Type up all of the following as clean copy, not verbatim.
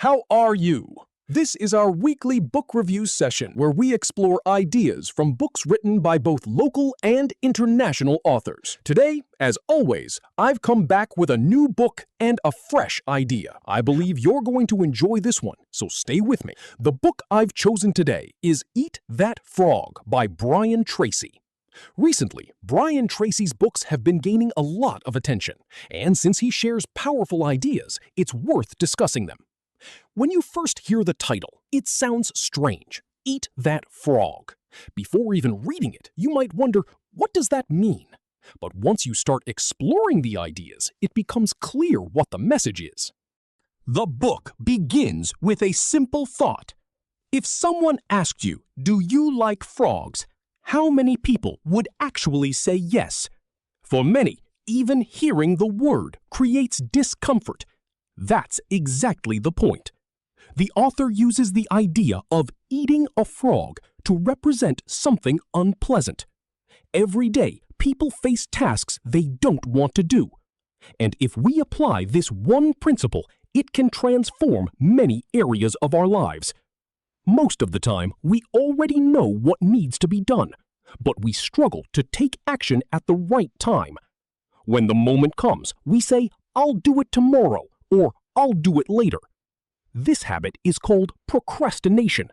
How are you? This is our weekly book review session where we explore ideas from books written by both local and international authors. Today, as always, I've come back with a new book and a fresh idea. I believe you're going to enjoy this one, so stay with me. The book I've chosen today is Eat That Frog by Brian Tracy. Recently, Brian Tracy's books have been gaining a lot of attention, and since he shares powerful ideas, it's worth discussing them. When you first hear the title, it sounds strange. Eat that frog. Before even reading it, you might wonder, what does that mean? But once you start exploring the ideas, it becomes clear what the message is. The book begins with a simple thought. If someone asked you, "Do you like frogs?" how many people would actually say yes? For many, even hearing the word creates discomfort. That's exactly the point. The author uses the idea of eating a frog to represent something unpleasant. Every day, people face tasks they don't want to do. And if we apply this one principle, it can transform many areas of our lives. Most of the time, we already know what needs to be done, but we struggle to take action at the right time. When the moment comes, we say, "I'll do it tomorrow," or "I'll do it later." This habit is called procrastination.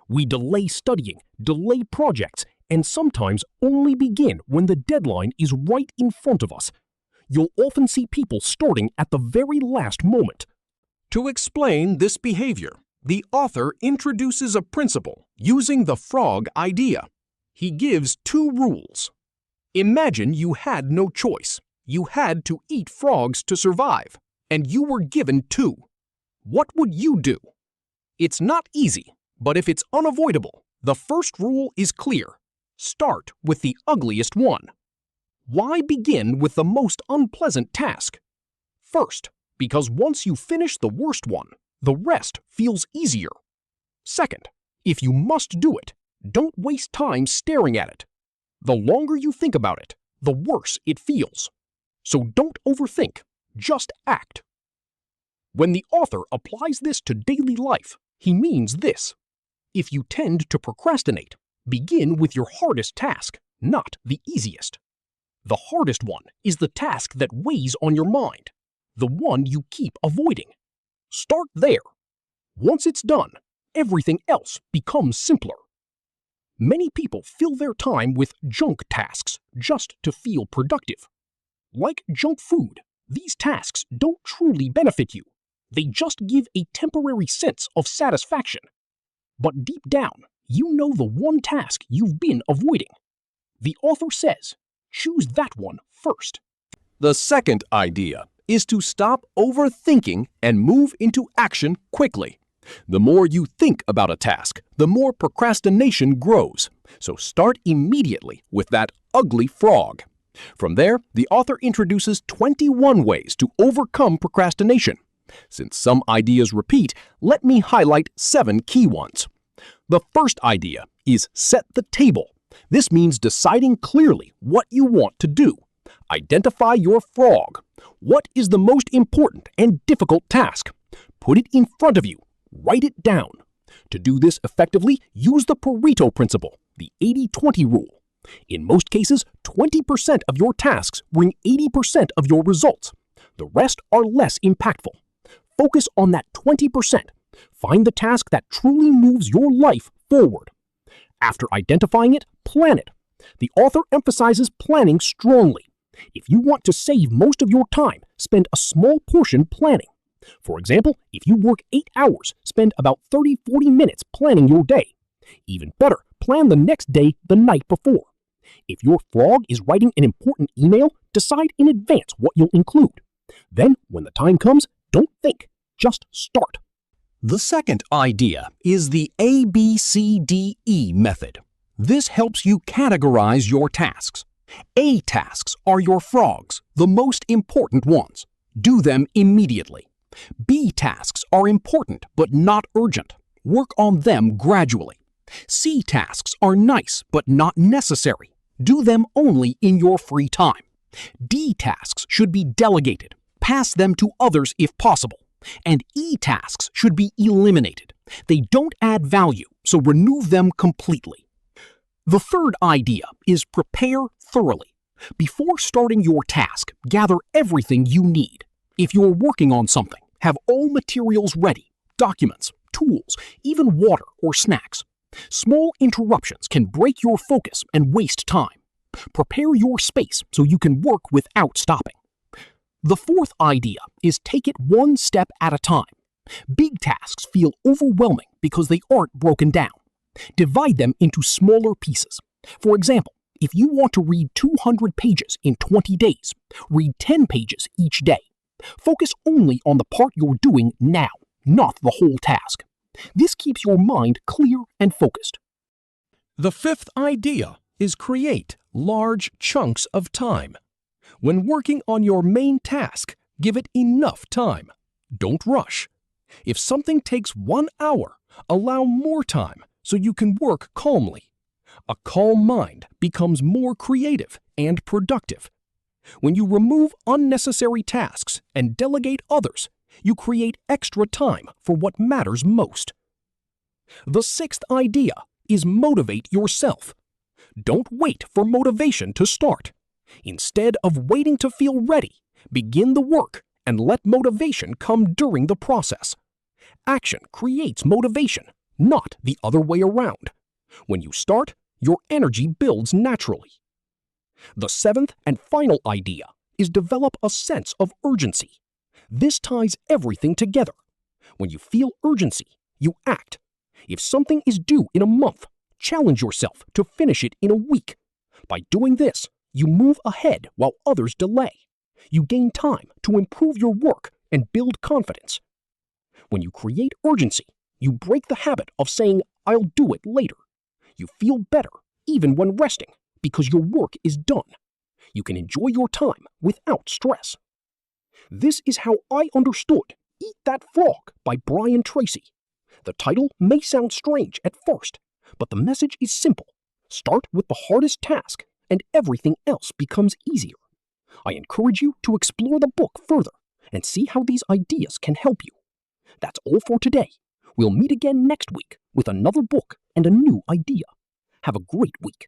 We delay studying, delay projects, and sometimes only begin when the deadline is right in front of us. You'll often see people starting at the very last moment. To explain this behavior, the author introduces a principle using the frog idea. He gives two rules. Imagine you had no choice. You had to eat frogs to survive, and you were given two. What would you do? It's not easy, but if it's unavoidable, the first rule is clear. Start with the ugliest one. Why begin with the most unpleasant task? First, because once you finish the worst one, the rest feels easier. Second, if you must do it, don't waste time staring at it. The longer you think about it, the worse it feels. So don't overthink, just act. When the author applies this to daily life, he means this. If you tend to procrastinate, begin with your hardest task, not the easiest. The hardest one is the task that weighs on your mind, the one you keep avoiding. Start there. Once it's done, everything else becomes simpler. Many people fill their time with junk tasks just to feel productive. Like junk food, these tasks don't truly benefit you. They just give a temporary sense of satisfaction. But deep down, you know the one task you've been avoiding. The author says, choose that one first. The second idea is to stop overthinking and move into action quickly. The more you think about a task, the more procrastination grows. So start immediately with that ugly frog. From there, the author introduces 21 ways to overcome procrastination. Since some ideas repeat, let me highlight 7 key ones. The first idea is set the table. This means deciding clearly what you want to do. Identify your frog. What is the most important and difficult task? Put it in front of you. Write it down. To do this effectively, use the Pareto principle, the 80-20 rule. In most cases, 20% of your tasks bring 80% of your results. The rest are less impactful. Focus on that 20%. Find the task that truly moves your life forward. After identifying it, plan it. The author emphasizes planning strongly. If you want to save most of your time, spend a small portion planning. For example, if you work 8 hours, spend about 30-40 minutes planning your day. Even better, plan the next day the night before. If your frog is writing an important email, decide in advance what you'll include. Then, when the time comes, don't think, just start. The second idea is the ABCDE method. This helps you categorize your tasks. A tasks are your frogs, the most important ones. Do them immediately. B tasks are important but not urgent. Work on them gradually. C tasks are nice but not necessary. Do them only in your free time. D tasks should be delegated. Pass them to others if possible. And E tasks should be eliminated. They don't add value, so remove them completely. The third idea is prepare thoroughly. Before starting your task, gather everything you need. If you're working on something, have all materials ready, documents, tools, even water or snacks. Small interruptions can break your focus and waste time. Prepare your space so you can work without stopping. The fourth idea is take it one step at a time. Big tasks feel overwhelming because they aren't broken down. Divide them into smaller pieces. For example, if you want to read 200 pages in 20 days, read 10 pages each day. Focus only on the part you're doing now, not the whole task. This keeps your mind clear and focused. The fifth idea is create large chunks of time. When working on your main task, give it enough time. Don't rush. If something takes 1 hour, allow more time so you can work calmly. A calm mind becomes more creative and productive. When you remove unnecessary tasks and delegate others, you create extra time for what matters most. The sixth idea is motivate yourself. Don't wait for motivation to start. Instead of waiting to feel ready, begin the work and let motivation come during the process. Action creates motivation, not the other way around. When you start, your energy builds naturally. The seventh and final idea is develop a sense of urgency. This ties everything together. When you feel urgency, you act. If something is due in a month, challenge yourself to finish it in a week. By doing this, you move ahead while others delay. You gain time to improve your work and build confidence. When you create urgency, you break the habit of saying, "I'll do it later." You feel better even when resting because your work is done. You can enjoy your time without stress. This is how I understood Eat That Frog by Brian Tracy. The title may sound strange at first, but the message is simple. Start with the hardest task, and everything else becomes easier. I encourage you to explore the book further and see how these ideas can help you. That's all for today. We'll meet again next week with another book and a new idea. Have a great week.